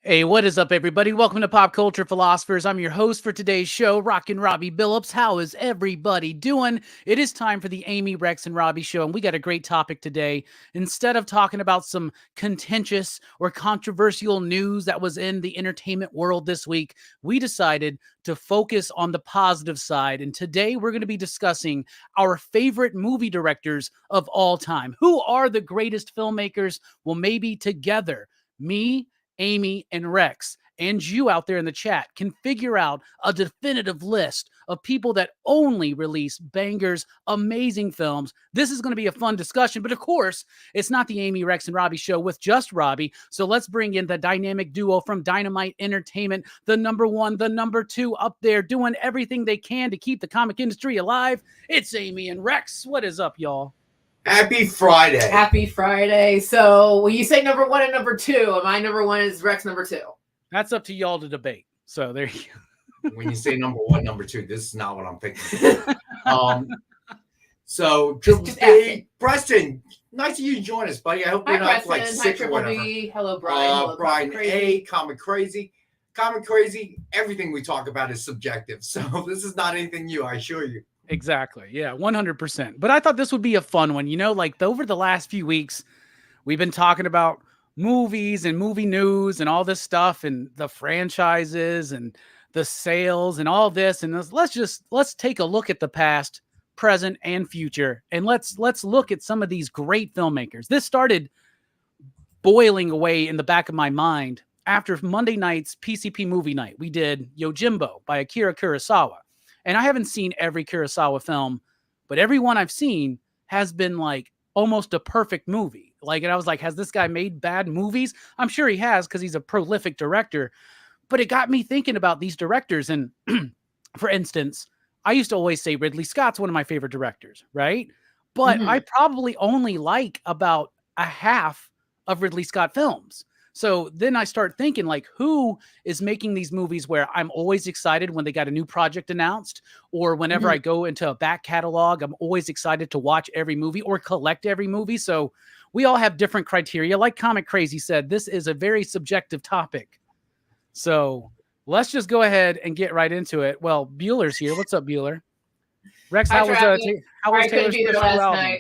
Hey, what is up, everybody? Welcome to Pop Culture Philosophers. I'm your host for today's show, Rockin Robbie Billups. How is everybody doing? It is time for the Amy, Rex, and Robbie show, and we got a great topic today. Instead of talking about some contentious or controversial news that was in the entertainment world this week, we decided to focus on the positive side. And today we're going to be discussing our favorite movie directors of all time. Who are the greatest filmmakers? Well, maybe together, me, Amy, and Rex, and you out there in the chat can figure out a definitive list of people that only release bangers, amazing films. This is going to be a fun discussion, but of course, it's not the Amy, Rex, and Robbie show with just Robbie. So let's bring in the dynamic duo from Dynamite Entertainment, the number one, the number two up there, doing everything they can to keep the comic industry alive. It's Amy and Rex. What is up, y'all? Happy Friday. Happy Friday. So when you say number one and number two, my number one is Rex number two. That's up to y'all to debate. So there you go. When you say number one, number two, this is not what I'm thinking. So just Preston, nice of you to join us, buddy. I hope you're not like sick or whatever. Hello, Brian. Hello, Brian A, Comic Crazy. Comic Crazy, everything we talk about is subjective. So this is not anything new, I assure you. Exactly. Yeah, 100%. But I thought this would be a fun one. You know, like over the last few weeks, we've been talking about movies and movie news and all this stuff and the franchises and the sales and all this. And let's take a look at the past, present, and future. And let's look at some of these great filmmakers. This started boiling away in the back of my mind after Monday night's PCP movie night. We did Yojimbo by Akira Kurosawa. And I haven't seen every Kurosawa film, but every one I've seen has been like almost a perfect movie. Like, and I was like, has this guy made bad movies? I'm sure he has because he's a prolific director. But it got me thinking about these directors. And for instance, I used to always say Ridley Scott's one of my favorite directors, right? But I probably only like about a half of Ridley Scott films. So then I start thinking, like, who is making these movies where I'm always excited when they got a new project announced, or whenever I go into a back catalog, I'm always excited to watch every movie or collect every movie. So we all have different criteria. Like Comic Crazy said, this is a very subjective topic. So let's just go ahead and get right into it. Well, Bueller's here. What's up, Bueller? Rex, how was Taylor Swift's album?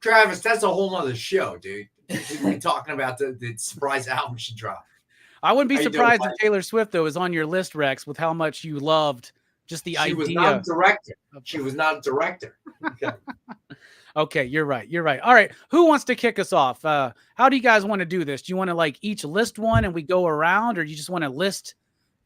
Travis, that's a whole nother show, dude. We're talking about the surprise album she dropped. I wouldn't be surprised if Taylor Swift, though, is on your list, Rex, with how much you loved just the idea. She was not a director. She was not a director. Okay. Okay, you're right. You're right. All right. Who wants to kick us off? How do you guys want to do this? Do you want to like each list one and we go around, or do you just want to list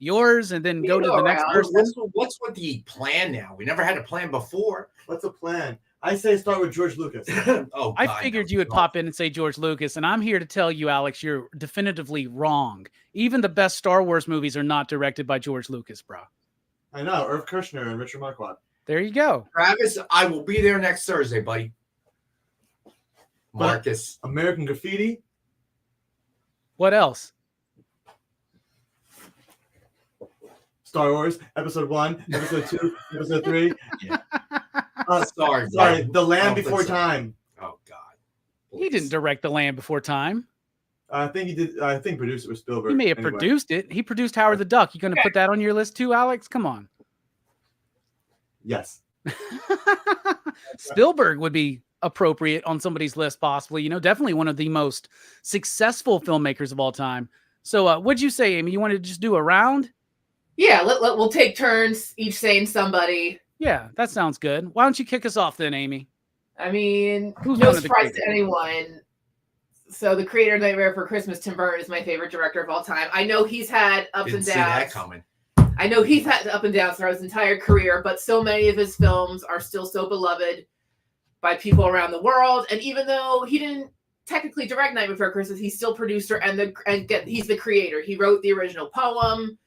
yours and then go to the next person? What's with the plan now? We never had a plan before. What's a plan? I say start with George Lucas. I figured you would pop in and say George Lucas, and I'm here to tell you, Alex, you're definitively wrong. Even the best Star Wars movies are not directed by George Lucas, bro. I know. Irv Kershner and Richard Marquardt. There you go. Travis, I will be there next Thursday, buddy. Marcus. But American Graffiti. What else? Star Wars, Episode 1, Episode 2, Episode 3. Yeah. Sorry. The Land Before Time. Oh, God. Please. He didn't direct The Land Before Time. I think he did. I think produced it with Spielberg. He may have produced it. He produced Howard the Duck. You going to put that on your list too, Alex? Come on. Yes. Spielberg would be appropriate on somebody's list, possibly. You know, definitely one of the most successful filmmakers of all time. So what'd you say, Amy? You want to just do a round? Yeah, we'll take turns, each saying somebody. Yeah, that sounds good. Why don't you kick us off then, Amy? I mean, no surprise to anyone. So the creator of Nightmare Before Christmas, Tim Burton, is my favorite director of all time. I know he's had ups and downs. Didn't see that coming. I know he's had up and downs throughout his entire career, but so many of his films are still so beloved by people around the world. And even though he didn't technically direct Nightmare Before Christmas, he's still producer he's the creator. He wrote the original poem.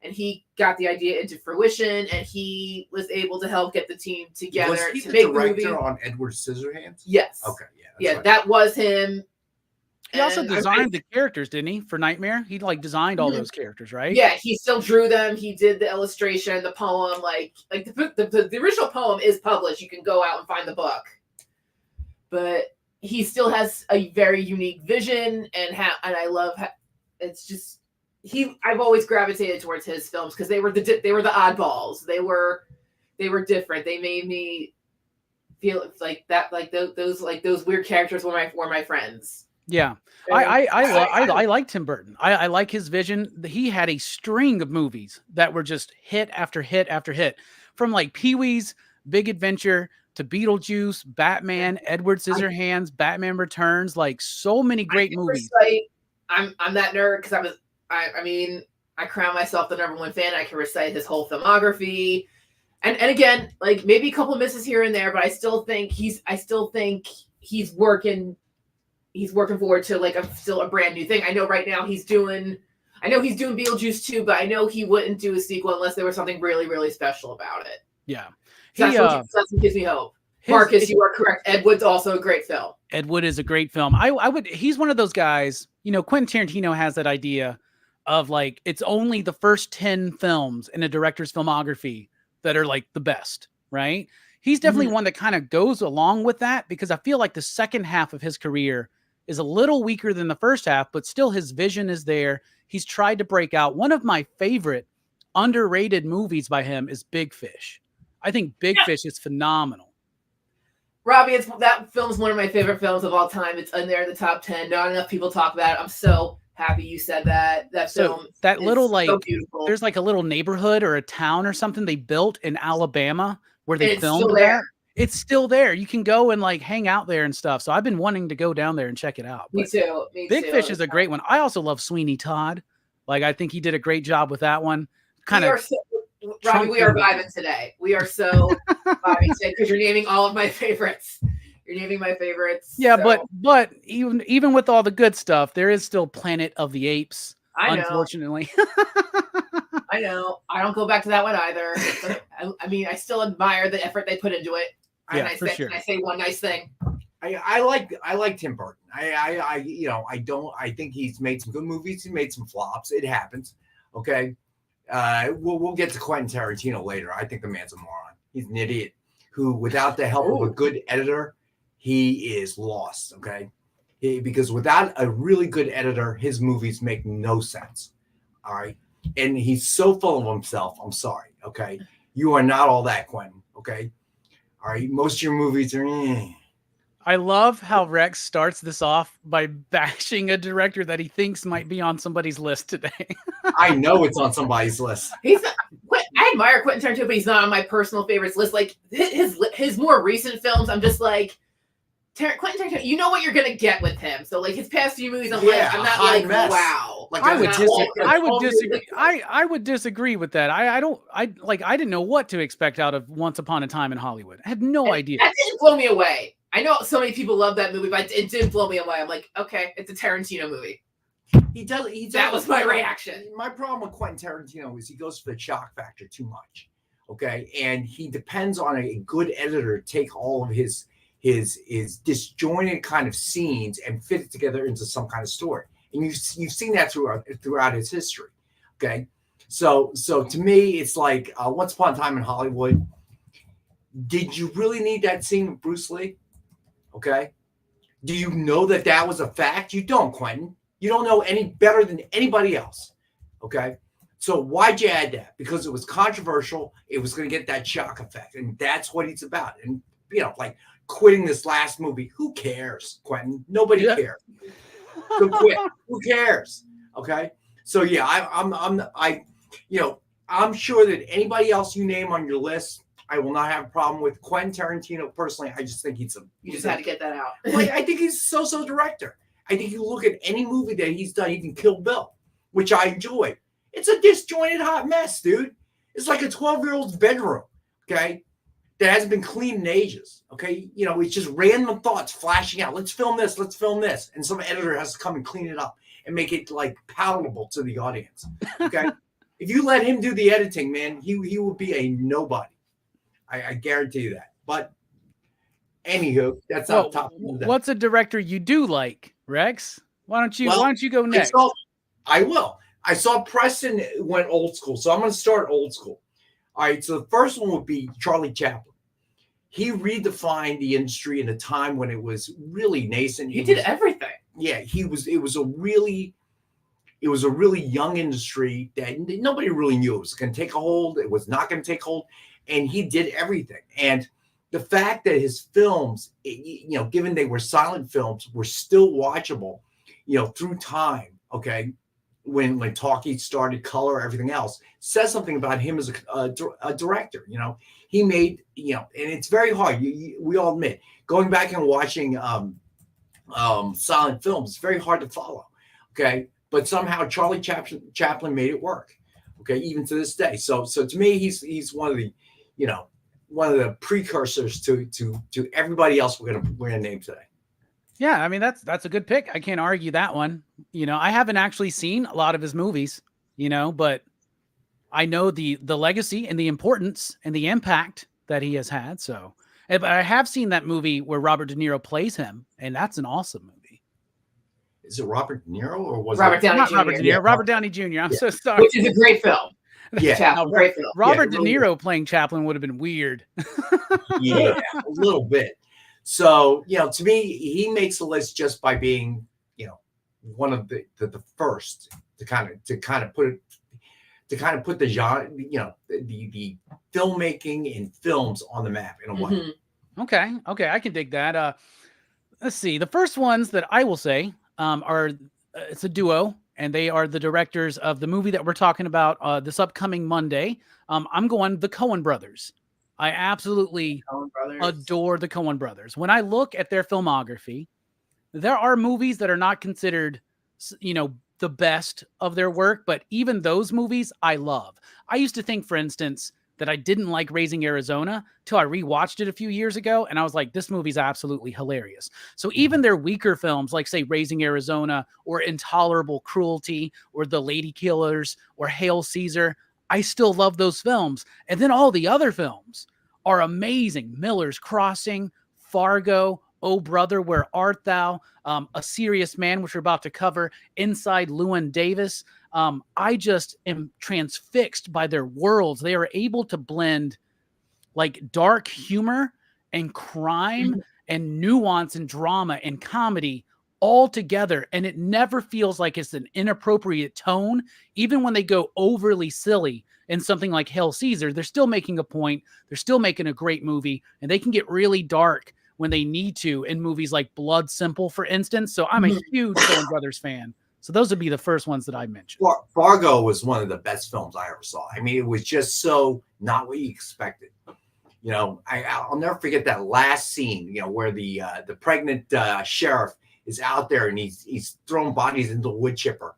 And he got the idea into fruition, and he was able to help get the team together. Was he to the make director the movie. on Edward Scissorhands? Yes. Okay. Yeah. That was him. He also designed the characters, didn't he? For Nightmare, he like designed all those characters, right? Yeah, he still drew them. He did the illustration, the poem. Like the original poem is published. You can go out and find the book, but he still has a very unique vision, and I love it's just. I've always gravitated towards his films because they were the oddballs. They were different. They made me feel like that, like those weird characters were my friends. Yeah, I like Tim Burton. I like his vision. He had a string of movies that were just hit after hit after hit, from like Pee-wee's Big Adventure to Beetlejuice, Batman, Edward Scissorhands, Batman Returns. Like so many great movies. I'm that nerd because I mean I crown myself the #1 fan. I can recite his whole filmography, and again, like maybe a couple misses here and there, but I still think he's working forward to like still a brand new thing. I know right now he's doing Beetlejuice 2, but I know he wouldn't do a sequel unless there was something really, really special about it. Yeah. So that's what gives me hope. Marcus, you are correct. Ed Wood's also a great film. Ed Wood is a great film. He's one of those guys, Quentin Tarantino has that idea of like, it's only the first 10 films in a director's filmography that are like the best, right? He's definitely one that kind of goes along with that, because I feel like the second half of his career is a little weaker than the first half, but still his vision is there. He's tried to break out. One of my favorite underrated movies by him is Big Fish. I think Big Fish is phenomenal. Robbie, that film's one of my favorite films of all time. It's in there in the top 10. Not enough people talk about it. I'm so happy you said that. That film that little like so beautiful. There's like a little neighborhood or a town or something they built in Alabama where they filmed that. It's still there. You can go and like hang out there and stuff. So I've been wanting to go down there and check it out. Me too. Big Fish is a great one. I also love Sweeney Todd. Like I think he did a great job with that one. Robbie, we are vibing today. We are so vibing today because you're naming all of my favorites. You're naming my favorites. Yeah, so. but even with all the good stuff, there is still Planet of the Apes. I know. Unfortunately. I know. I don't go back to that one either. But I mean, I still admire the effort they put into it. Yeah, for sure. I say one nice thing. I like Tim Burton. I think he's made some good movies. He made some flops. It happens. Okay. We'll get to Quentin Tarantino later. I think the man's a moron. He's an idiot who, without the help of a good editor, he is lost. Okay. Because without a really good editor, his movies make no sense. All right. And he's so full of himself. I'm sorry. Okay. You are not all that, Quentin. Okay. All right. Most of your movies are. I love how Rex starts this off by bashing a director that he thinks might be on somebody's list today. I know it's on somebody's list. I admire Quentin Tarantino, but he's not on my personal favorites list. Like his more recent films, I'm just like, Quentin Tarantino, you know what you're gonna get with him. So like his past few movies, I'm not like mess. wow. Like I would disagree. I would disagree with that. I didn't know what to expect out of Once Upon a Time in Hollywood. I had no idea. That didn't blow me away. I know so many people love that movie, but it did blow me away. I'm like, okay, it's a Tarantino movie. He does. That was my reaction. My problem with Quentin Tarantino is he goes for the shock factor too much. Okay, and he depends on a good editor to take all of his disjointed kind of scenes and fit it together into some kind of story. And you've seen that throughout his history. Okay, so to me, it's like Once Upon a Time in Hollywood. Did you really need that scene with Bruce Lee? Okay. Do you know that was a fact? You don't, Quentin. You don't know any better than anybody else. Okay. So why'd you add that? Because it was controversial. It was going to get that shock effect. And that's what it's about. And, like quitting this last movie. Who cares, Quentin? Nobody cares. So quit. Who cares? Okay. So yeah, I'm sure that anybody else you name on your list, I will not have a problem with. Quentin Tarantino, personally, I just think he's had to get that out. Like, I think he's a so-so director. I think you look at any movie that he's done, even Kill Bill, which I enjoy. It's a disjointed hot mess, dude. It's like a 12-year-old's bedroom, okay, that hasn't been cleaned in ages, okay? It's just random thoughts flashing out. Let's film this. And some editor has to come and clean it up and make it, like, palatable to the audience, okay? If you let him do the editing, man, he will be a nobody. I guarantee you that. But anywho, that's not top. What's a director you do like, Rex? Why don't you go next? I will. I saw Preston went old school, so I'm going to start old school. All right. So the first one would be Charlie Chaplin. He redefined the industry in a time when it was really nascent. He did everything. Yeah, it was It was a really young industry that nobody really knew it was going to take a hold. It was not going to take hold. And he did everything. And the fact that his films, given they were silent films, were still watchable, through time, okay, when talkies started, color, everything else, says something about him as a director. He made, and it's very hard. We all admit, going back and watching silent films, it's very hard to follow, okay? But somehow Charlie Chaplin made it work, okay, even to this day. So to me, he's one of the, one of the precursors to everybody else we're gonna name today. Yeah, I mean that's a good pick. I can't argue that one. I haven't actually seen a lot of his movies, but I know the legacy and the importance and the impact that he has had. So, but I have seen that movie where Robert De Niro plays him, and that's an awesome movie. Is it Robert De Niro or was Robert it Downey not Jr.? Robert De Niro? Yeah. Robert Downey Jr. I'm so sorry. Which is a great film. Yeah, Chaplin, great film. Robert De really Niro playing Chaplin would have been weird. yeah, a little bit. So to me, he makes the list just by being one of the first to kind of put the genre, the filmmaking and films on the map in a way. Mm-hmm. Okay, I can dig that. Let's see. The first ones that I will say are it's a duo, and they are the directors of the movie that we're talking about this upcoming Monday. I'm going the Coen Brothers. I absolutely adore the Coen Brothers. When I look at their filmography, there are movies that are not considered, the best of their work, but even those movies I love. I used to think, for instance, that I didn't like Raising Arizona till I rewatched it a few years ago, and I was like, this movie's absolutely hilarious. So even their weaker films, like say Raising Arizona or Intolerable Cruelty or The Lady Killers or Hail Caesar, I still love those films. And then all the other films are amazing. Miller's Crossing, Fargo, Oh Brother, Where Art Thou, A Serious Man, which we're about to cover, Inside Llewyn Davis. I just am transfixed by their worlds. They are able to blend like dark humor and crime and nuance and drama and comedy all together, and it never feels like it's an inappropriate tone. Even when they go overly silly in something like Hail Caesar, they're still making a point, they're still making a great movie, and they can get really dark when they need to in movies like Blood Simple, for instance. So I'm a huge Coen Brothers fan. So those would be the first ones that I mentioned. Fargo was one of the best films I ever saw. I mean, it was just so not what you expected. I'll never forget that last scene, where the pregnant sheriff is out there and he's throwing bodies into the wood chipper.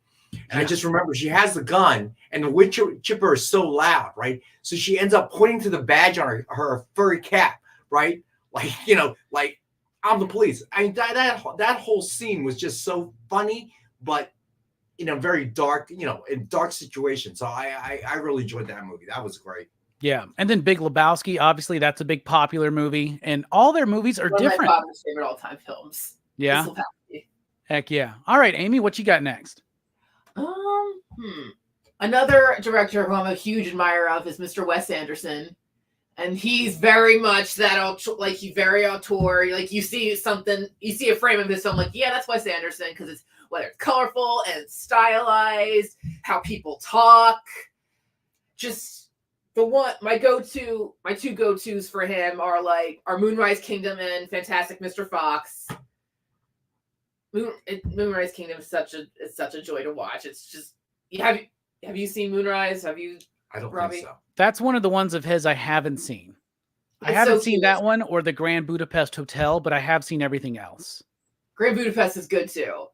And I just remember she has the gun and the wood chipper is so loud, right? So she ends up pointing to the badge on her furry cap, right? Like, I'm the police. I mean, that whole scene was just so funny, but in a very dark, in dark situation. So I really enjoyed that movie. That was great. Yeah. And then Big Lebowski, obviously that's a big popular movie, and all their movies are different. One of my father's favorite all-time films. Yeah. Heck yeah. All right, Amy, what you got next? Another director who I'm a huge admirer of is Mr. Wes Anderson. And he's very much that, he's very auteur. Like you see a frame of his film, like, yeah, that's Wes Anderson, because it's whether it's colorful and stylized, how people talk. Just my two go-tos for him are Moonrise Kingdom and Fantastic Mr. Fox. Moonrise Kingdom is such a joy to watch. It's just, have you seen Moonrise? Have you? I don't Robbie? think so. That's one of the ones of his I haven't seen. I haven't seen that one or the Grand Budapest Hotel, but I have seen everything else. Grand Budapest is good too.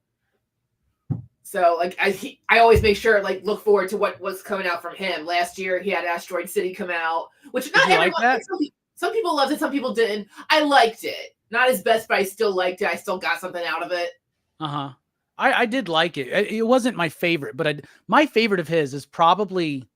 So I always make sure look forward to what was coming out from him. Last year he had Asteroid City come out, which not everyone. Like that? Some people loved it, some people didn't. I liked it. Not his best, but I still liked it. I still got something out of it. I did like it. It wasn't my favorite, but my favorite of his is probably,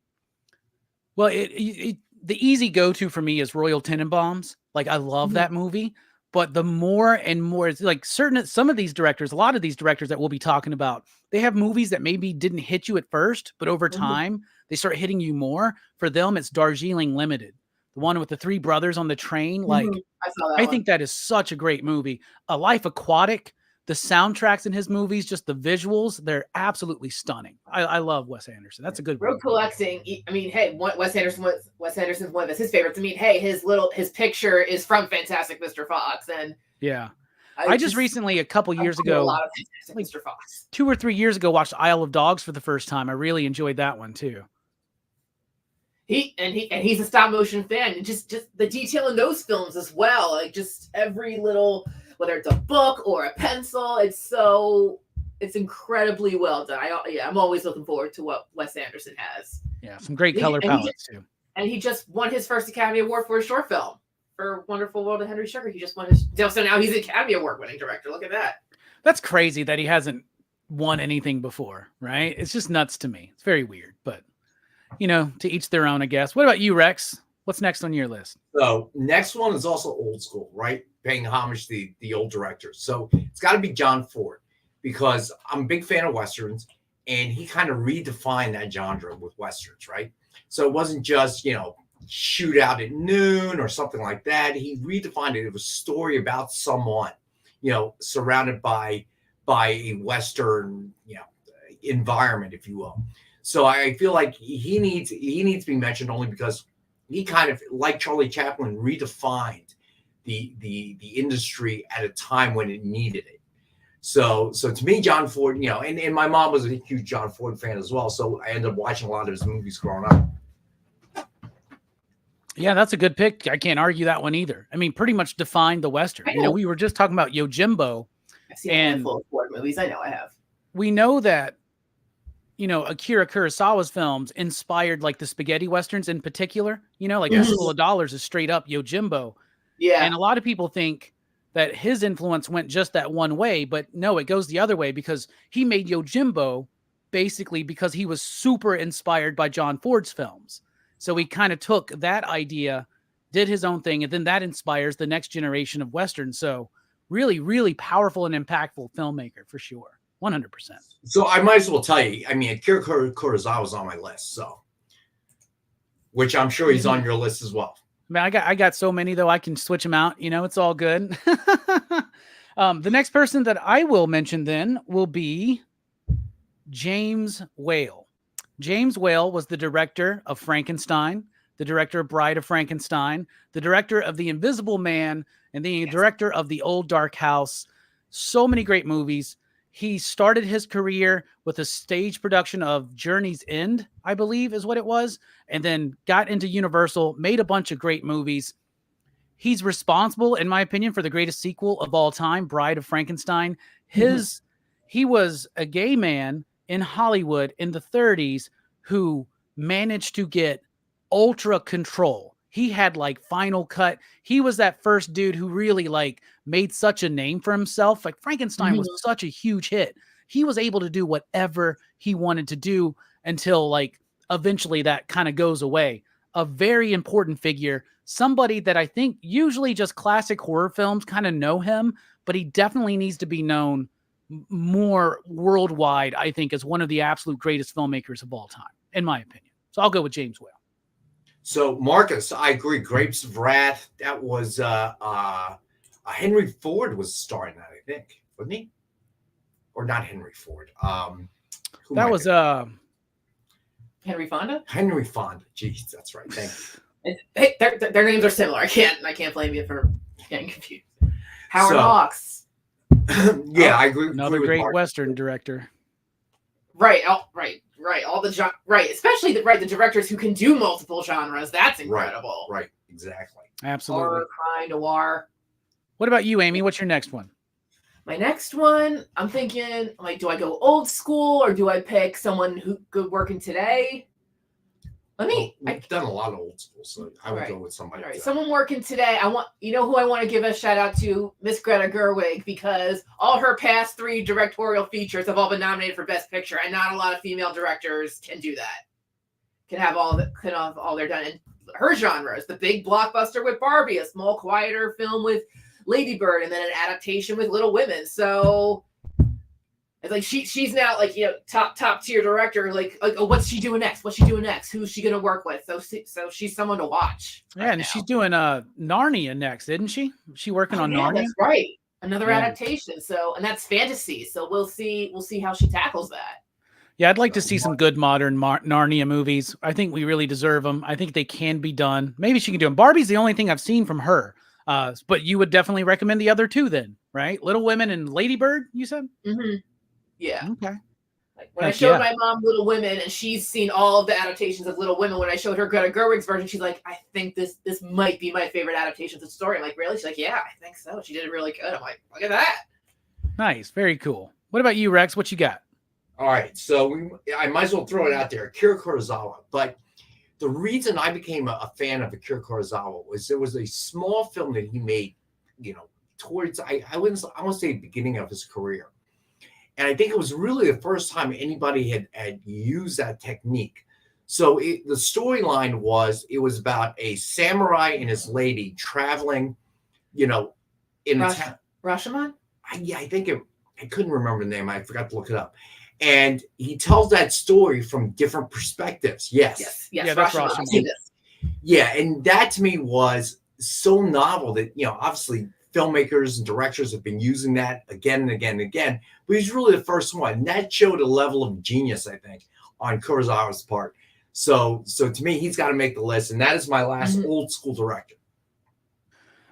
well, the easy go-to for me is Royal Tenenbaums. Like, I love that movie, but the more and more, it's like some of these directors, a lot of these directors that we'll be talking about, they have movies that maybe didn't hit you at first, but over time, they start hitting you more. For them, it's Darjeeling Limited, the one with the three brothers on the train. Like, I saw that I think that is such a great movie. A Life Aquatic, the soundtracks in his movies, just the visuals, they're absolutely stunning. I love Wes Anderson. That's a good one. Road collecting. I mean, hey, Wes Anderson's one of his favorites. I mean, hey, his picture is from Fantastic Mr. Fox, and yeah, I just recently, a couple years ago, a lot of Fantastic Mr. Fox. 2 or 3 years ago, watched Isle of Dogs for the first time. I really enjoyed that one too. He's a stop motion fan, and just the detail in those films as well, like just every little, whether it's a book or a pencil, it's incredibly well done. I'm always looking forward to what Wes Anderson has. Yeah, some great color palettes too. And he just won his first Academy Award for a short film for Wonderful World of Henry Sugar. He just won his, so now he's an Academy Award winning director. Look at that. That's crazy that he hasn't won anything before, right? It's just nuts to me. It's very weird, but you know, to each their own, I guess. What about you, Rex? What's next on your list? So next one is also old school, right? Paying homage to the old directors. So it's got to be John Ford, because I'm a big fan of Westerns, and he kind of redefined that genre with Westerns, right? So it wasn't just, shoot out at noon or something like that. He redefined it. It was a story about someone, surrounded by a Western, environment, if you will. So I feel like he needs to be mentioned only because he kind of, like Charlie Chaplin, redefined the industry at a time when it needed it. So to me, John Ford, and my mom was a huge John Ford fan as well. So I ended up watching a lot of his movies growing up. Yeah, that's a good pick. I can't argue that one either. I mean, pretty much defined the Western. We were just talking about Yojimbo. I've seen a handful of Ford movies. I know I have. We know that, Akira Kurosawa's films inspired like the spaghetti Westerns in particular, like Fistful of Dollars is straight up Yojimbo. Yeah. And a lot of people think that his influence went just that one way, but no, it goes the other way, because he made Yojimbo basically because he was super inspired by John Ford's films. So he kind of took that idea, did his own thing, and then that inspires the next generation of Westerns. So really, really powerful and impactful filmmaker for sure. 100%. So I might as well tell you, Akira Kurosawa was on my list, so, which I'm sure he's on your list as well. Man, I got so many though, I can switch them out. It's all good. The next person that I will mention then will be James Whale. James Whale was the director of Frankenstein, the director of Bride of Frankenstein, the director of The Invisible Man, and the director of The Old Dark House. So many great movies. He started his career with a stage production of Journey's End, I believe is what it was, and then got into Universal, made a bunch of great movies. He's responsible, in my opinion, for the greatest sequel of all time, Bride of Frankenstein. He was a gay man in Hollywood in the 30s who managed to get ultra control. He had like Final Cut. He was that first dude who really like made such a name for himself. Like Frankenstein was such a huge hit. He was able to do whatever he wanted to do until like eventually that kind of goes away. A very important figure, somebody that I think usually just classic horror films kind of know him, but he definitely needs to be known more worldwide, I think, as one of the absolute greatest filmmakers of all time, in my opinion. So I'll go with James Whale. So Marcus, I agree. Grapes of Wrath. That was Henry Ford was starring that, I think, wasn't he? Or not Henry Ford. That was Henry Fonda. Henry Fonda. Jeez, that's right. Thank you. Hey, their names are similar. I can't blame you for getting confused. Howard Hawks. Yeah, I agree. Another great Western director. Right. Right. All the right, especially the directors who can do multiple genres. That's incredible. Right. Exactly. Absolutely. Horror, crime, noir. What about you, Amy? What's your next one? My next one, I'm thinking, like, do I go old school or do I pick someone who good working today? We've done a lot of old school, so I would go with somebody. All right, someone working today. Who I want to give a shout out to, Miss Greta Gerwig, because all her past 3 directorial features have all been nominated for Best Picture, and not a lot of female directors can do that. Can have all they're done in her genres. The big blockbuster with Barbie, a small, quieter film with Lady Bird, and then an adaptation with Little Women. So it's like she's now like top tier director. Like what's she doing next? Who's she gonna work with? So she's someone to watch. Yeah, and she's doing Narnia next, isn't she? She working on Narnia? That's right. another Yeah. adaptation. So, and that's fantasy. So we'll see how she tackles that. Yeah, I'd like to see some good modern Narnia movies. I think we really deserve them. I think they can be done. Maybe she can do them. Barbie's the only thing I've seen from her. But you would definitely recommend the other two then, right? Little Women and Lady Bird, you said? Mm-hmm. Yeah. Okay. Like when I showed my mom Little Women, and she's seen all of the adaptations of Little Women, when I showed her Greta Gerwig's version, she's like, I think this might be my favorite adaptation of the story. I'm like, really? She's like, yeah, I think so. She did it really good. I'm like, look at that. Nice. Very cool. What about you, Rex? What you got? All right, so I might as well throw it out there, Akira Kurosawa. But the reason I became a fan of Akira Kurosawa was there was a small film that he made, towards I want to say the beginning of his career, and I think it was really the first time anybody had used that technique. So the storyline was about a samurai and his lady traveling, in the town. Rashomon? I think I couldn't remember the name. I forgot to look it up. And he tells that story from different perspectives. Yes. Yeah, that's Rashomon. Yeah, and that to me was so novel that, obviously filmmakers and directors have been using that again and again and again, but he's really the first one. And that showed a level of genius, I think, on Kurosawa's part. So to me, he's got to make the list, and that is my last old school director.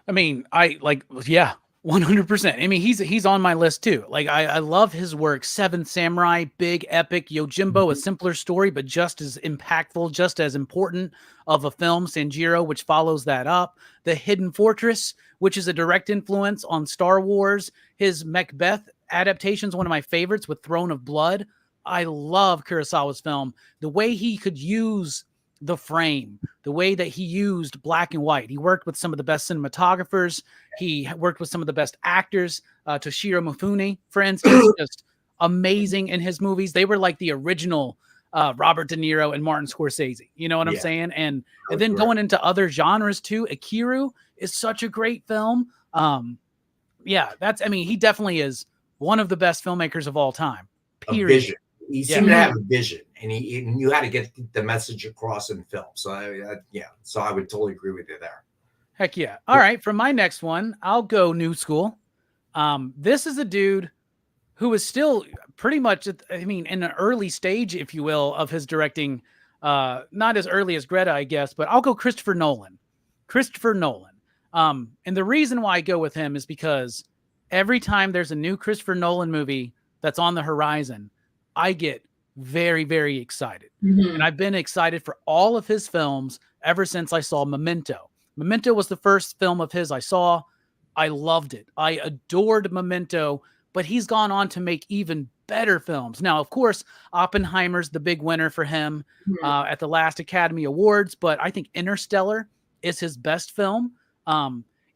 I mean, 100%. I mean, he's on my list too. Like, I love his work. Seven Samurai, big epic. Yojimbo, a simpler story, but just as impactful, just as important of a film. Sanjiro, which follows that up. The Hidden Fortress, which is a direct influence on Star Wars. His Macbeth adaptation is one of my favorites with Throne of Blood. I love Kurosawa's film. The way he could use the frame, the way that he used black and white. He worked with some of the best cinematographers. He worked with some of the best actors. Toshiro Mifune, for instance, just amazing in his movies. They were like the original Robert De Niro and Martin Scorsese. You know what I'm saying? And then going into other genres too. Akiru is such a great film. He definitely is one of the best filmmakers of all time. Period. A vision. He seemed to have a vision, and you had to get the message across in film. So so I would totally agree with you there. Heck yeah. All right, for my next one, I'll go new school. This is a dude who is still pretty much, in an early stage, if you will, of his directing. Not as early as Greta, I guess, but I'll go Christopher Nolan. And the reason why I go with him is because every time there's a new Christopher Nolan movie that's on the horizon, I get very, very excited. And I've been excited for all of his films ever since I saw Memento. Memento was the first film of his I saw. I loved it. I adored Memento, but he's gone on to make even better films. Now, of course, Oppenheimer's the big winner for him at the last Academy Awards, but I think Interstellar is his best film.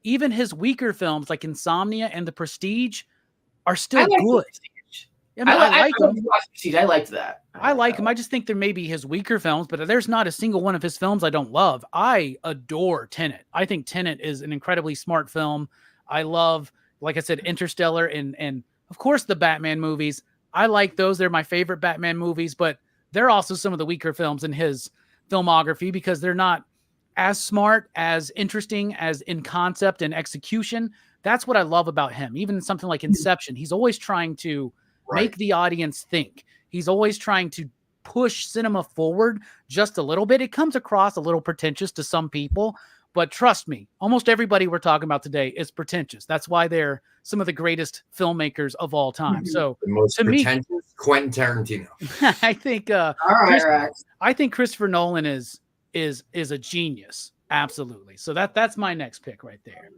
Even his weaker films like Insomnia and The Prestige are still good. I like him. I liked that. I like him. I just think there may be his weaker films, but there's not a single one of his films I don't love. I adore Tenet. I think Tenet is an incredibly smart film. I love, like I said, Interstellar and of course the Batman movies. I like those. They're my favorite Batman movies, but they're also some of the weaker films in his filmography because they're not as smart, as interesting, as in concept and execution. That's what I love about him. Even something like Inception, he's always trying to make the audience think. He's always trying to push cinema forward just a little bit. It comes across a little pretentious to some people, but trust me, almost everybody we're talking about today is pretentious. That's why they're some of the greatest filmimakers of all time. So the most pretentious, Quentin Tarantino. I think I think Christopher Nolan is a genius. Absolutely. So that's my next pick right there.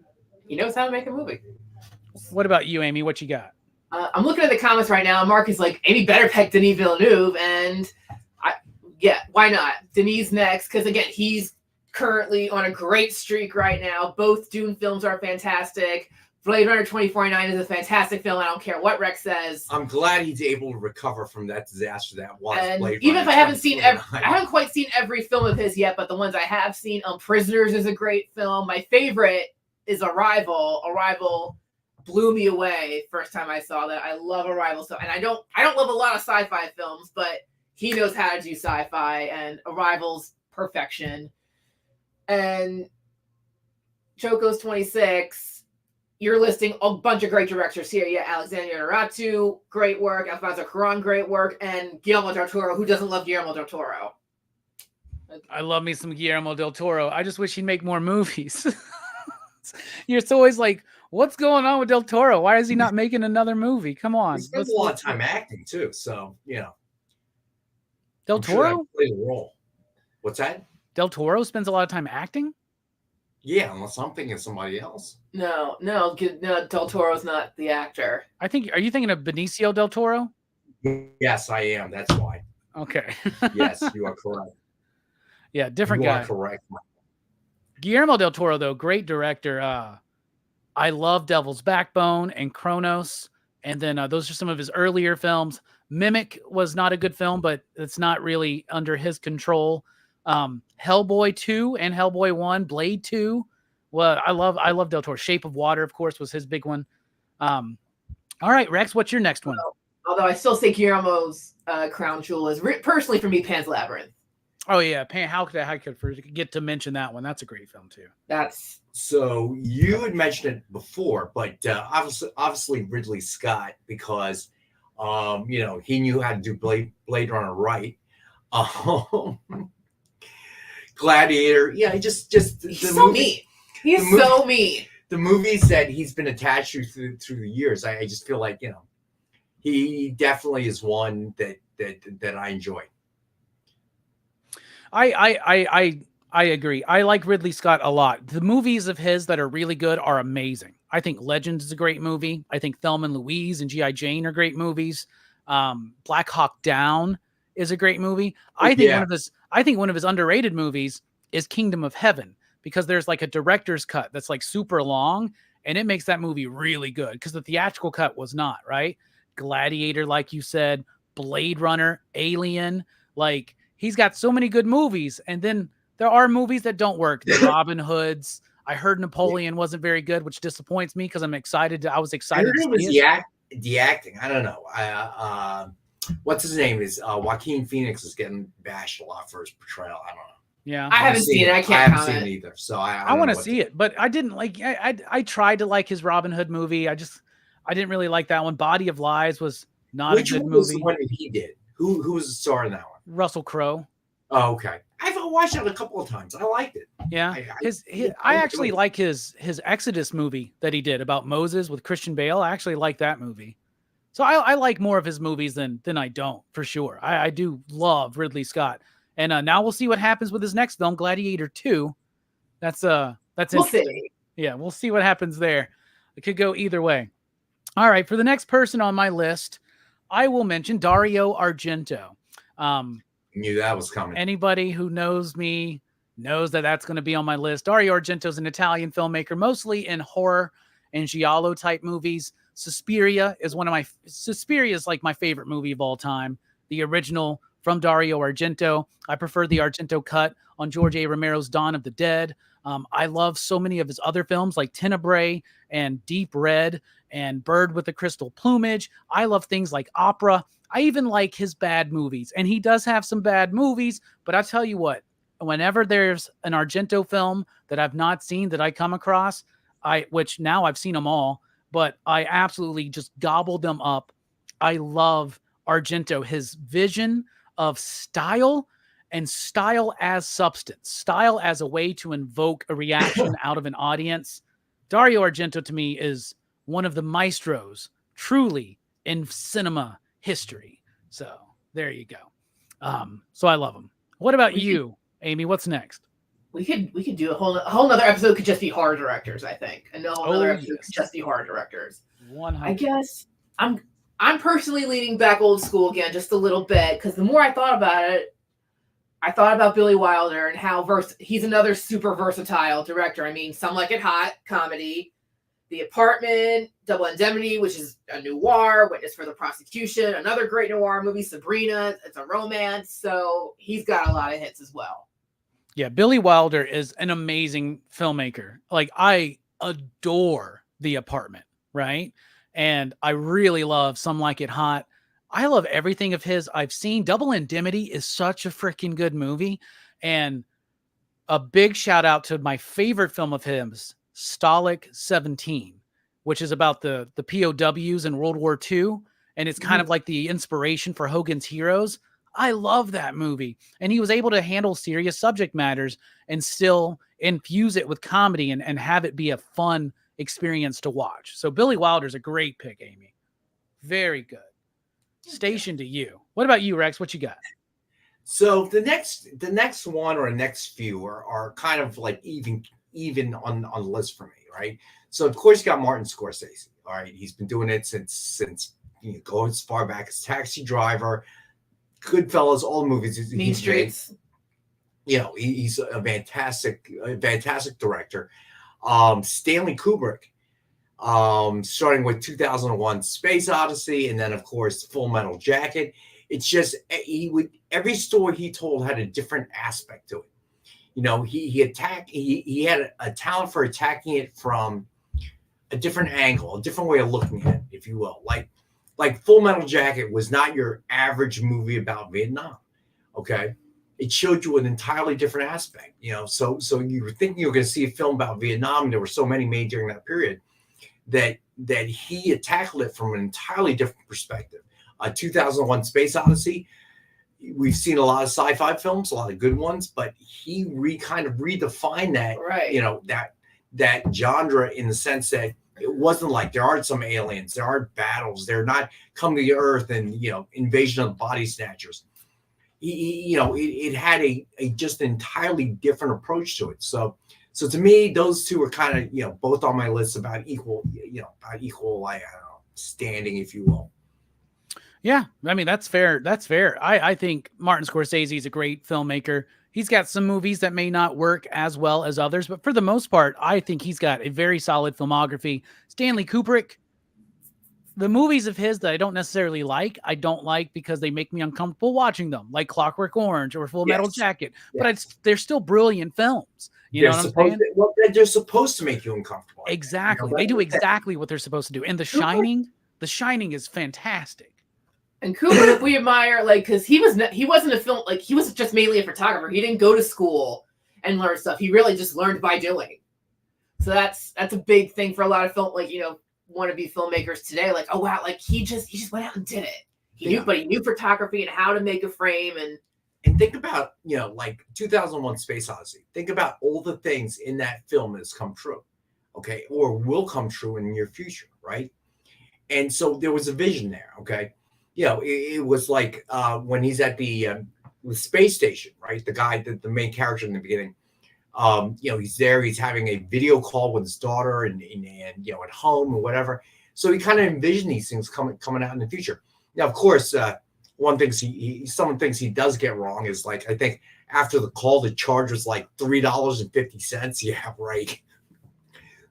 He knows how to make a movie. What about you, Amy? What you got? I'm looking at the comments right now. Mark is like, Amy better pick Denis Villeneuve. And why not? Denis next. Because again, he's currently on a great streak right now. Both Dune films are fantastic. Blade Runner 2049 is a fantastic film. I don't care what Rex says. I'm glad he's able to recover from that disaster that was and Blade even Runner. If I haven't quite seen every film of his yet, but the ones I have seen, Prisoners is a great film. My favorite is Arrival. Arrival blew me away first time I saw that. I love Arrival so, and I don't love a lot of sci-fi films, but he knows how to do sci-fi, and Arrival's perfection. And Choco's 26. you're listing a bunch of great directors here. Yeah, Alexander Inarritu, great work. Alfonso Cuarón, great work. And Guillermo del Toro. Who doesn't love Guillermo del Toro? I love me some Guillermo del Toro. I just wish he'd make more movies. You're always like, what's going on with Del Toro? Why is he not making another movie? Come on. He spends a lot of time acting too, so Del I'm sure that Toro? played a role. What's that? Del Toro spends a lot of time acting? Yeah, unless I'm thinking of somebody else. No, Del Toro's not the actor. Are you thinking of Benicio del Toro? Yes, I am. That's why. Okay. Yes, you are correct. Yeah, different you guy. are correct. Guillermo del Toro, though, great director. I love Devil's Backbone and Kronos. And then those are some of his earlier films. Mimic was not a good film, but it's not really under his control. Hellboy 2 and Hellboy 1, Blade 2. Well, I love Del Toro. Shape of Water, of course, was his big one. All right, Rex, what's your next one? Although I still say Guillermo's crown jewel is personally for me Pan's Labyrinth. Oh yeah, how could I forget to mention that one? That's a great film too. That's so you had mentioned it before, but obviously Ridley Scott, because he knew how to do Blade Runner right. Gladiator, yeah, just he's so mean. He is so mean. The movies that he's been attached to through the years, I just feel like he definitely is one that I enjoy. I agree. I like Ridley Scott a lot. The movies of his that are really good are amazing. I think Legends is a great movie. I think Thelma and Louise and G.I. Jane are great movies. Black Hawk Down is a great movie. I think one of his underrated movies is Kingdom of Heaven, because there's like a director's cut that's like super long, and it makes that movie really good because the theatrical cut was not, right? Gladiator, like you said, Blade Runner, Alien, like he's got so many good movies. And then there are movies that don't work. The Robin Hoods. I heard Napoleon wasn't very good, which disappoints me because I was excited. I was excited. It was the acting. I don't know. What's his name is Joaquin Phoenix is getting bashed a lot for his portrayal. I don't know. Yeah, I haven't seen it. I haven't seen it either. So I want to see it, but I didn't like. I tried to like his Robin Hood movie. I didn't really like that one. Body of Lies was not a good movie. Which was the one that he did? Who was the star in that one? Russell Crowe. Oh, okay. I've watched it a couple of times. I liked it. Yeah, I actually like his Exodus movie that he did about Moses with Christian Bale. I actually like that movie. So I like more of his movies than I don't, for sure. I do love Ridley Scott. And now we'll see what happens with his next film, Gladiator 2. That's interesting. See. Yeah, we'll see what happens there. It could go either way. All right, for the next person on my list, I will mention Dario Argento. Knew that was coming. Anybody who knows me knows that that's going to be on my list. Dario Argento is an Italian filmmaker, mostly in horror and giallo type movies. Suspiria is like my favorite movie of all time. The original from Dario Argento. I prefer the Argento cut on George A. Romero's Dawn of the Dead. I love so many of his other films like Tenebrae and Deep Red and Bird with the Crystal Plumage. I love things like Opera. I even like his bad movies, and he does have some bad movies, but I'll tell you what, whenever there's an Argento film that I've not seen that I come across, which now I've seen them all, but I absolutely just gobbled them up. I love Argento, his vision of style and style as substance, style as a way to invoke a reaction out of an audience. Dario Argento to me is one of the maestros truly in cinema history. So there you go. So I love him. What about you, Amy? What's next? We could do a whole nother episode. Could just be horror directors. I think another episode could just be horror directors. 100. I guess I'm personally leaning back old school again just a little bit, because the more I thought about it, I thought about Billy Wilder and how he's another super versatile director. I mean, Some Like It Hot comedy, The Apartment, Double Indemnity, which is a noir, Witness for the Prosecution, another great noir movie, Sabrina, it's a romance. So he's got a lot of hits as well. Yeah, Billy Wilder is an amazing filmmaker. Like, I adore The Apartment, right? And I really love Some Like It Hot. I love everything of his I've seen. Double Indemnity is such a freaking good movie. And a big shout out to my favorite film of his, Stalag 17. which is about the POWs in World War II. And it's kind of like the inspiration for Hogan's Heroes. I love that movie. And he was able to handle serious subject matters and still infuse it with comedy and have it be a fun experience to watch. So Billy Wilder's a great pick, Amy. Very good. Station to you. What about you, Rex? What you got? So the next one or the next few are kind of like even on the list for me, right? So of course you got Martin Scorsese. All right, he's been doing it since going as far back as Taxi Driver, Goodfellas, all the movies Mean Streets. He's a fantastic director. Stanley Kubrick, starting with 2001 Space Odyssey, and then of course Full Metal Jacket. It's just every story he told had a different aspect to it. He had a talent for attacking it from a different angle, a different way of looking at it, if you will. Like Full Metal Jacket was not your average movie about Vietnam. Okay. It showed you an entirely different aspect, so you were thinking you were going to see a film about Vietnam, and there were so many made during that period that he tackled it from an entirely different perspective. 2001 Space Odyssey, we've seen a lot of sci-fi films, a lot of good ones, but he kind of redefined that, right. that genre, in the sense that it wasn't like there aren't some aliens, there aren't battles, they're not coming to Earth and, invasion of the body snatchers. It had a just entirely different approach to it. So to me, those two are kind of, both on my list about equal, standing, if you will. Yeah, I mean, that's fair. That's fair. I think Martin Scorsese is a great filmmaker. He's got some movies that may not work as well as others, but for the most part, I think he's got a very solid filmography. Stanley Kubrick, the movies of his that I don't necessarily like, I don't like because they make me uncomfortable watching them, like Clockwork Orange or Full Metal Jacket. Yes. But they're still brilliant films. You know what I'm saying? They're supposed to make you uncomfortable. Exactly. They do exactly what they're supposed to do. And The Shining is fantastic. And Kubrick, we admire, because he wasn't a film, he was just mainly a photographer. He didn't go to school and learn stuff. He really just learned by doing. So that's a big thing for a lot of film, wannabe filmmakers today. Oh wow, he just went out and did it. He knew photography and how to make a frame. And think about, 2001 Space Odyssey. Think about all the things in that film that's come true, okay, or will come true in the near future, right? And so there was a vision there, okay? It was like when he's at the space station, right? The guy, the main character in the beginning, he's there, he's having a video call with his daughter and at home or whatever. So he kind of envisioned these things coming out in the future. Now, of course, some things he does get wrong is I think after the call, the charge was like $3.50. Yeah, right.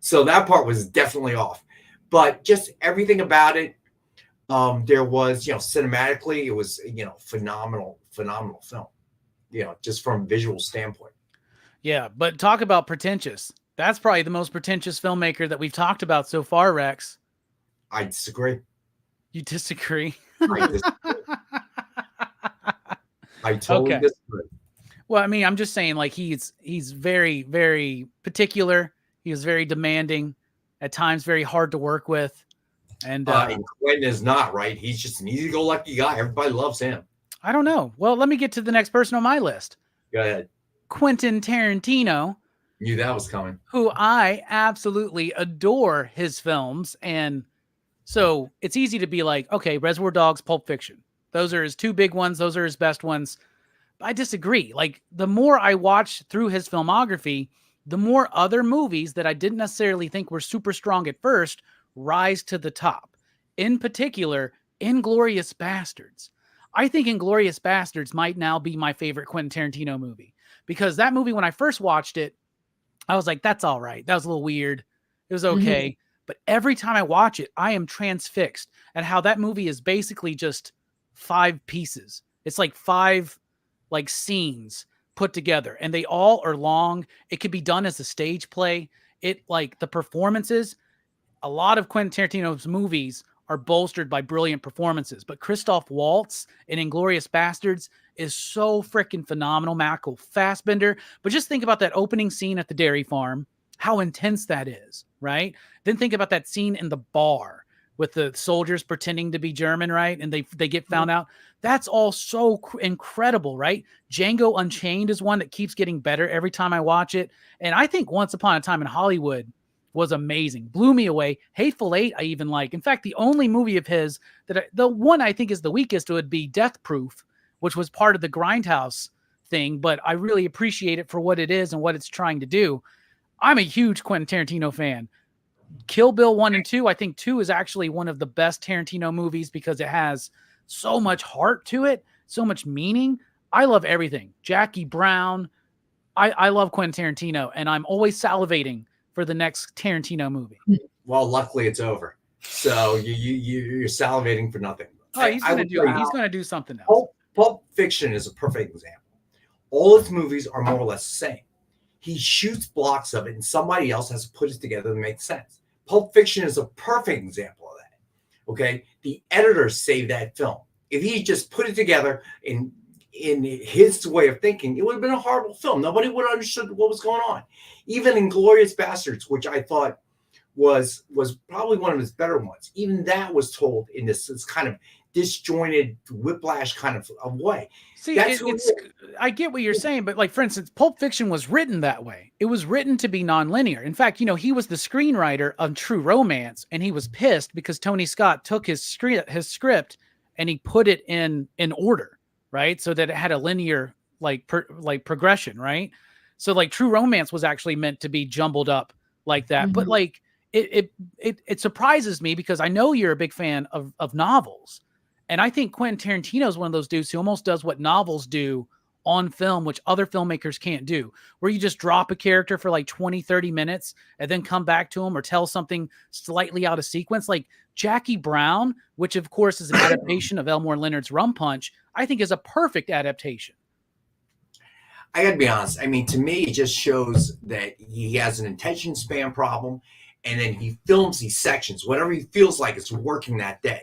So that part was definitely off, but just everything about it. There was, cinematically, it was, phenomenal film, just from a visual standpoint. Yeah, but talk about pretentious. That's probably the most pretentious filmmaker that we've talked about so far, Rex. I disagree. You disagree? I disagree. I totally disagree. Well, I mean, I'm just saying, he's very, very particular. He was very demanding, at times very hard to work with. And Quentin is not, right? He's just an easy-go-lucky guy. Everybody loves him. I don't know. Well, let me get to the next person on my list. Go ahead. Quentin Tarantino. Knew that was coming. Who I absolutely adore his films. And so it's easy to be like, okay, Reservoir Dogs, Pulp Fiction. Those are his two big ones. Those are his best ones. But I disagree. The more I watch through his filmography, the more other movies that I didn't necessarily think were super strong at first rise to the top. In particular, Inglourious Bastards. I think Inglourious Bastards might now be my favorite Quentin Tarantino movie, because that movie, when I first watched it, I was like, that's all right. That was a little weird. It was okay. Mm-hmm. But every time I watch it, I am transfixed at how that movie is basically just 5 pieces. It's like 5 scenes put together, and they all are long. It could be done as a stage play. The performances, a lot of Quentin Tarantino's movies are bolstered by brilliant performances, but Christoph Waltz in Inglourious Bastards is so freaking phenomenal. Michael Fassbender. But just think about that opening scene at the dairy farm how intense that is, right? Then think about that scene in the bar with the soldiers pretending to be German, right? And they get found out. That's all so incredible, right? Django Unchained is one that keeps getting better every time I watch it. And I think Once Upon a Time in Hollywood was amazing. Blew me away. Hateful Eight, I even like. In fact, the only movie of his the one I think is the weakest would be Death Proof, which was part of the Grindhouse thing, but I really appreciate it for what it is and what it's trying to do. I'm a huge Quentin Tarantino fan. Kill Bill 1 and 2, I think 2 is actually one of the best Tarantino movies because it has so much heart to it, so much meaning. I love everything. Jackie Brown. I love Quentin Tarantino, and I'm always salivating for the next Tarantino movie. Well, luckily it's over. So you're salivating for nothing. Oh, he's going to do something else. Pulp Fiction is a perfect example. All his movies are more or less the same. He shoots blocks of it, and somebody else has to put it together to make sense. Pulp Fiction is a perfect example of that. Okay, the editors saved that film. If he just put it together in his way of thinking, it would have been a horrible film. Nobody would have understood what was going on. Even Inglourious Bastards, which I thought was probably one of his better ones, even that was told in this kind of disjointed whiplash kind of way. See, I get what you're saying, but like, for instance, Pulp Fiction was written that way. It was written to be nonlinear. In fact, he was the screenwriter of True Romance, and he was pissed because Tony Scott took his script and he put it in order, right? So that it had a linear progression, right? So like True Romance was actually meant to be jumbled up like that. Mm-hmm. But like it surprises me because I know you're a big fan of novels. And I think Quentin Tarantino is one of those dudes who almost does what novels do on film, which other filmmakers can't do, where you just drop a character for like 20, 30 minutes and then come back to him or tell something slightly out of sequence. Like Jackie Brown, which of course is an adaptation of Elmore Leonard's Rum Punch, I think is a perfect adaptation. I got to be honest. I mean, to me, it just shows that he has an attention span problem, and then he films these sections, whatever he feels like is working that day.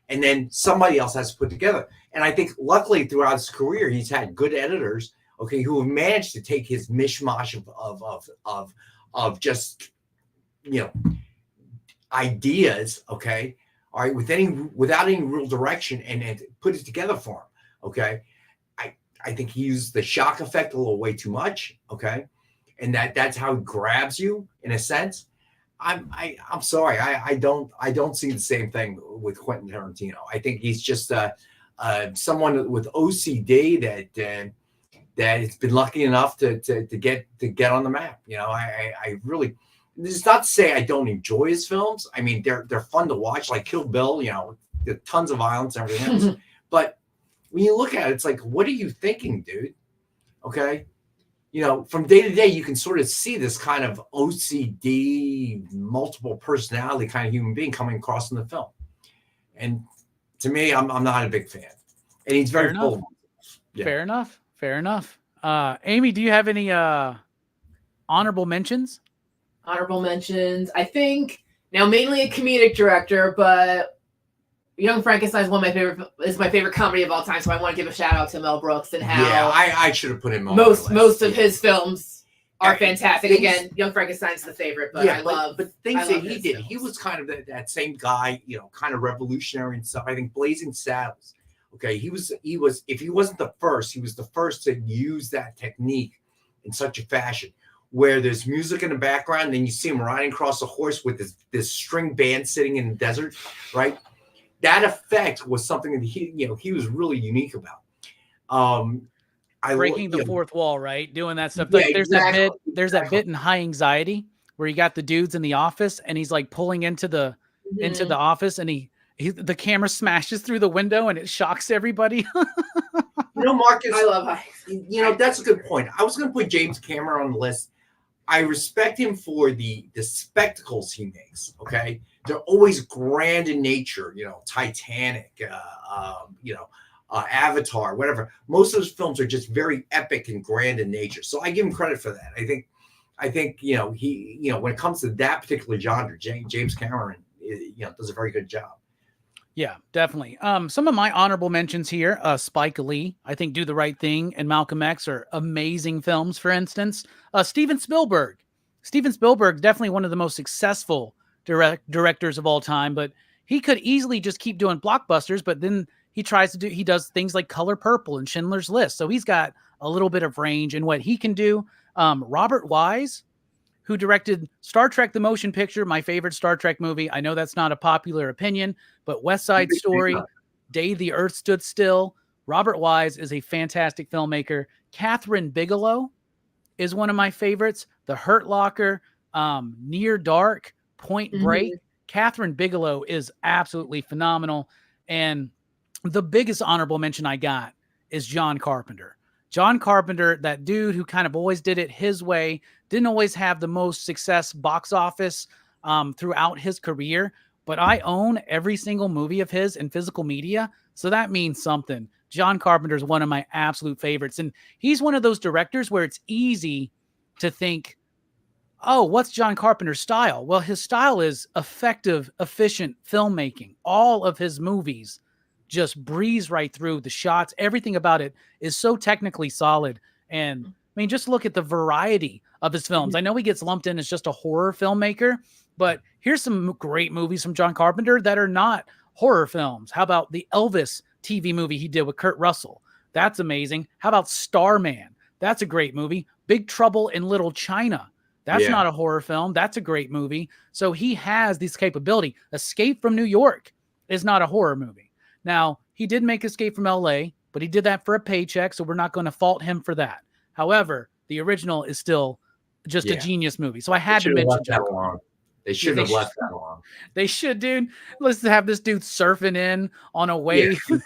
And then somebody else has to put together. And I think luckily throughout his career, he's had good editors, okay, who have managed to take his mishmash of just, ideas, okay, all right, without any real direction and put it together for him, okay. I think he used the shock effect a little way too much, okay, and that's how he grabs you in a sense. I'm sorry. I don't see the same thing with Quentin Tarantino. I think he's just someone with OCD that has been lucky enough to get on the map. I really. This is not to say I don't enjoy his films. I mean, they're fun to watch, like Kill Bill. There's tons of violence and everything else. But when you look at it, it's like, what are you thinking, dude? Okay. From day to day, you can sort of see this kind of OCD, multiple personality kind of human being coming across in the film. And to me, I'm not a big fan. And he's very full. Yeah. Fair enough. Amy, do you have any honorable mentions? Honorable mentions. I think now mainly a comedic director, but Young Frankenstein is my favorite comedy of all time, so I want to give a shout out to Mel Brooks and how I should have put him on most of his films are fantastic. Again, Young Frankenstein's the favorite, but but things that he did, he was kind of that same guy, kind of revolutionary and stuff. I think Blazing Saddles, okay, he was if he wasn't the first, he was the first to use that technique in such a fashion where there's music in the background, and then you see him riding across a horse with this string band sitting in the desert, right? That effect was something that he was really unique about. Breaking the fourth wall, right? Doing that stuff. Yeah, like there's exactly. that bit in High Anxiety where you got the dudes in the office and he's like pulling into the office and the camera smashes through the window and it shocks everybody. Marcus, I love High. That's a good point. I was going to put James Cameron on the list. I respect him for the spectacles he makes. Okay. They're always grand in nature, Titanic, Avatar, whatever. Most of those films are just very epic and grand in nature. So I give him credit for that. I think he when it comes to that particular genre, James Cameron, does a very good job. Yeah, definitely. Some of my honorable mentions here, Spike Lee, I think Do the Right Thing and Malcolm X are amazing films, for instance. Steven Spielberg, Steven Spielberg, definitely one of the most successful directors of all time, but he could easily just keep doing blockbusters, but then he does things like Color Purple and Schindler's List. So he's got a little bit of range in what he can do. Robert Wise, who directed Star Trek, the motion picture, my favorite Star Trek movie. I know that's not a popular opinion, but West Side Story, Day the Earth Stood Still. Robert Wise is a fantastic filmmaker. Catherine Bigelow is one of my favorites. The Hurt Locker, Near Dark, Point Break. Catherine Bigelow is absolutely phenomenal. And the biggest honorable mention I got is John Carpenter. John Carpenter, that dude who kind of always did it his way, didn't always have the most success box office throughout his career, but I own every single movie of his in physical media, so that means something. John Carpenter is one of my absolute favorites, and he's one of those directors where it's easy to think, oh, what's John Carpenter's style? Well, his style is effective, efficient filmmaking. All of his movies just breeze right through the shots. Everything about it is so technically solid. And I mean, just look at the variety of his films. I know he gets lumped in as just a horror filmmaker, but here's some great movies from John Carpenter that are not horror films. How about the Elvis TV movie he did with Kurt Russell? That's amazing. How about Starman? That's a great movie. Big Trouble in Little China. That's not a horror film. That's a great movie. So he has this capability. Escape from New York is not a horror movie. Now, he did make Escape from LA, but he did that for a paycheck, so we're not going to fault him for that. However, the original is still just a genius movie. So I had to mention that alone. They shouldn't have left that alone. They should, dude. Let's have this dude surfing in on a wave. Yeah.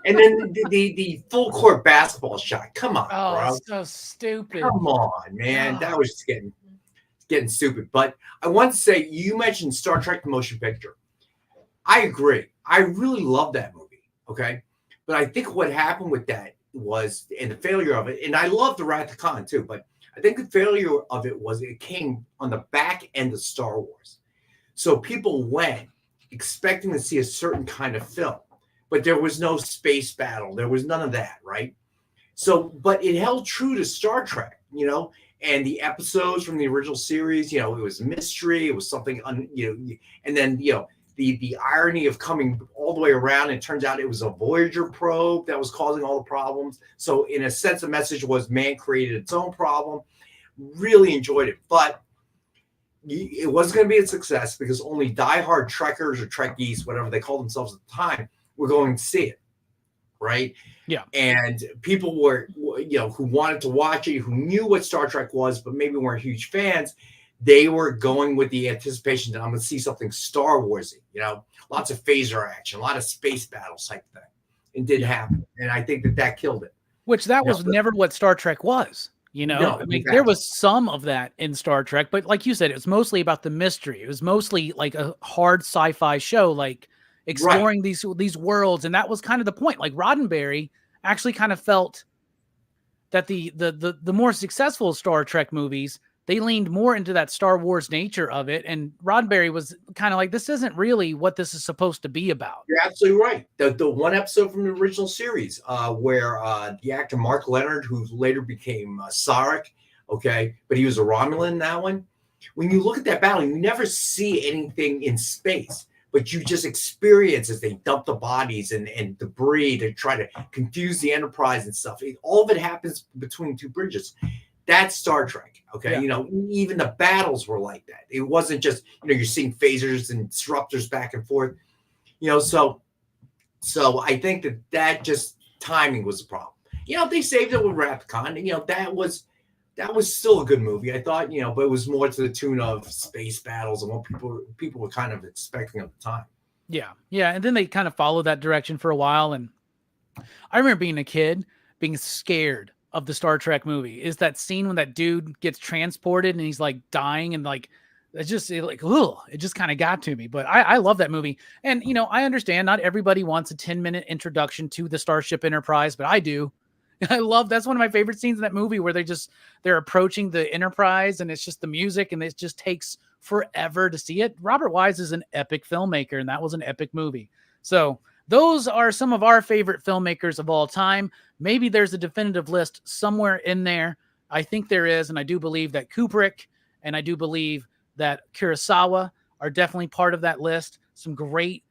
And then the full court basketball shot. Come on, bro. So stupid. Come on, man. That was just getting stupid. But I want to say, you mentioned Star Trek the motion picture. I agree. I really love that movie. Okay. But I think what happened with that was, and the failure of it, and I love the Wrath of Khan too, but I think the failure of it was it came on the back end of Star Wars. So people went expecting to see a certain kind of film, but there was no space battle. There was none of that, right? So, but it held true to Star Trek, and the episodes from the original series, it was mystery. It was something, and then, the irony of coming all the way around, it turns out it was a Voyager probe that was causing all the problems. So in a sense, the message was man created its own problem. Really enjoyed it, but it wasn't going to be a success because only diehard Trekkers or Trekkies, whatever they called themselves at the time, were going to see it, right? Yeah. And people were, who wanted to watch it, who knew what Star Trek was, but maybe weren't huge fans. They were going with the anticipation that I'm going to see something Star Warsy, lots of phaser action, a lot of space battles type thing. It didn't happen. And I think that killed it. Which that was never what Star Trek was, No, I mean, there was some of that in Star Trek, but like you said, it was mostly about the mystery. It was mostly like a hard sci-fi show, like exploring these worlds. And that was kind of the point. Like Roddenberry actually kind of felt that the more successful Star Trek movies, they leaned more into that Star Wars nature of it. And Roddenberry was kind of like, this isn't really what this is supposed to be about. You're absolutely right. The one episode from the original series where the actor Mark Leonard, who later became Sarek, okay, but he was a Romulan in that one. When you look at that battle, you never see anything in space, but you just experience as they dump the bodies and debris to try to confuse the Enterprise and stuff. All of it happens between two bridges. That's Star Trek. Okay. Yeah. Even the battles were like that. It wasn't just, you're seeing phasers and disruptors back and forth, so I think that just timing was a problem. They saved it with Wrath of Khan. That was still a good movie, I thought, but it was more to the tune of space battles and what people were kind of expecting at the time. Yeah. Yeah. And then they kind of followed that direction for a while. And I remember being a kid being scared of the Star Trek movie. Is that scene when that dude gets transported and he's like dying, and like it just kind of got to me. But I love that movie. And I understand not everybody wants a 10-minute introduction to the Starship Enterprise, but I do. That's one of my favorite scenes in that movie where they're approaching the Enterprise and it's just the music and it just takes forever to see it. Robert Wise is an epic filmmaker, and that was an epic movie. So those are some of our favorite filmmakers of all time. Maybe there's a definitive list somewhere in there. I think there is, and I do believe that Kubrick And I do believe that Kurosawa are definitely part of that list. Some great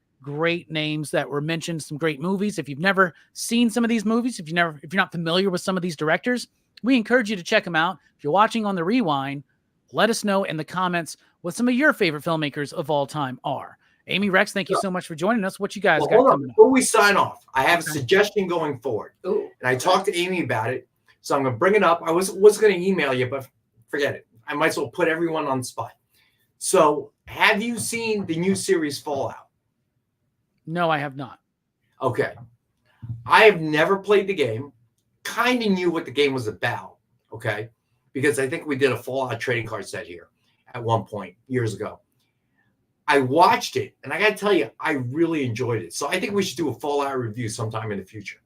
names that were mentioned, some great movies. If you've never seen some of these movies, if you're not familiar with some of these directors, we encourage you to check them out. If you're watching on the Rewind, let us know in the comments what some of your favorite filmmakers of all time are. Amy, Rex, thank you so much for joining us. What you guys got coming up? Before we sign off, I have a suggestion going forward. Ooh. And I talked to Amy about it, so I'm going to bring it up. I was going to email you, but forget it. I might as well put everyone on the spot. So, have you seen the new series Fallout? No, I have not. Okay. I have never played the game. Kind of knew what the game was about, okay? Because I think we did a Fallout trading card set here at one point years ago. I watched it, and I got to tell you, I really enjoyed it. So I think we should do a Fallout review sometime in the future.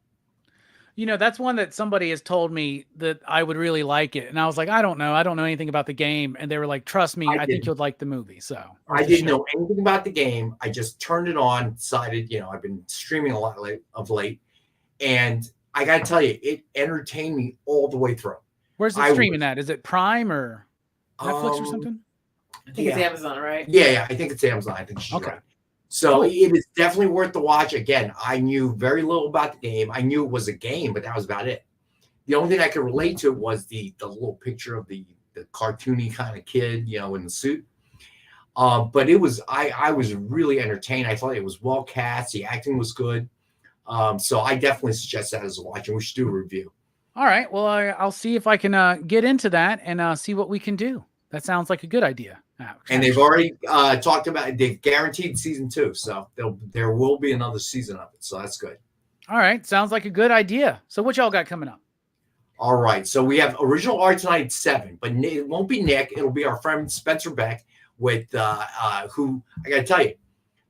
You know, that's one that somebody has told me that I would really like it. And I was like, I don't know. I don't know anything about the game. And they were like, trust me, I think you'll like the movie. So I didn't know anything about the game. I just turned it on, decided, I've been streaming a lot of late. And I got to tell you, it entertained me all the way through. Where's it streaming at? Is it Prime or Netflix or something? I think it's Amazon, right? Yeah, I think it's Amazon. I think she's right. So it is definitely worth the watch. Again, I knew very little about the game. I knew it was a game, but that was about it. The only thing I could relate to was the little picture of the cartoony kind of kid, in the suit. But it was I was really entertained. I thought it was well cast. The acting was good. So I definitely suggest that as a watch, and we should do a review. All right. Well, I'll see if I can get into that and see what we can do. That sounds like a good idea. And they've already talked about it. They've guaranteed season 2. So there will be another season of it. So that's good. All right. Sounds like a good idea. So what y'all got coming up? All right. So we have original art tonight at 7. But it won't be Nick. It'll be our friend Spencer Beck with who, I got to tell you,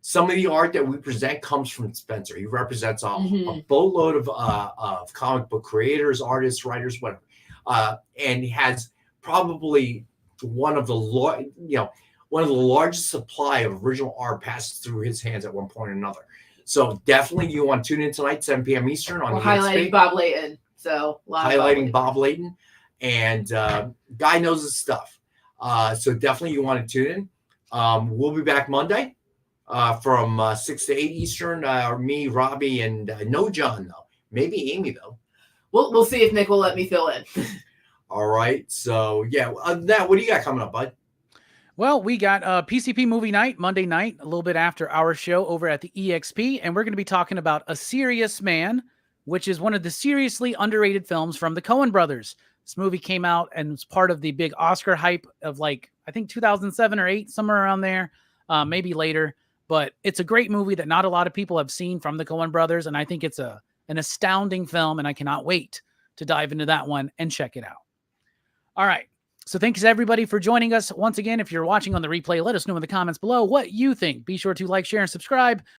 some of the art that we present comes from Spencer. He represents a boatload of comic book creators, artists, writers, whatever. And he has probably one of the largest supply of original art passes through his hands at one point or another. So definitely you want to tune in tonight, 7 p.m. Eastern on highlighting Bob Layton. So highlighting Bob Layton, and guy knows his stuff. So definitely you want to tune in. We'll be back Monday from 6 to 8 Eastern. Me, Robbie, and no John though. Maybe Amy though. We'll see if Nick will let me fill in. All right. So, what do you got coming up, bud? Well, we got PCP movie night, Monday night, a little bit after our show over at the EXP. And we're going to be talking about A Serious Man, which is one of the seriously underrated films from the Coen Brothers. This movie came out and was part of the big Oscar hype of I think 2007 or 8, somewhere around there, maybe later. But it's a great movie that not a lot of people have seen from the Coen Brothers. And I think it's an astounding film. And I cannot wait to dive into that one and check it out. All right. So thanks everybody for joining us. Once again, if you're watching on the replay, let us know in the comments below what you think. Be sure to like, share, and subscribe.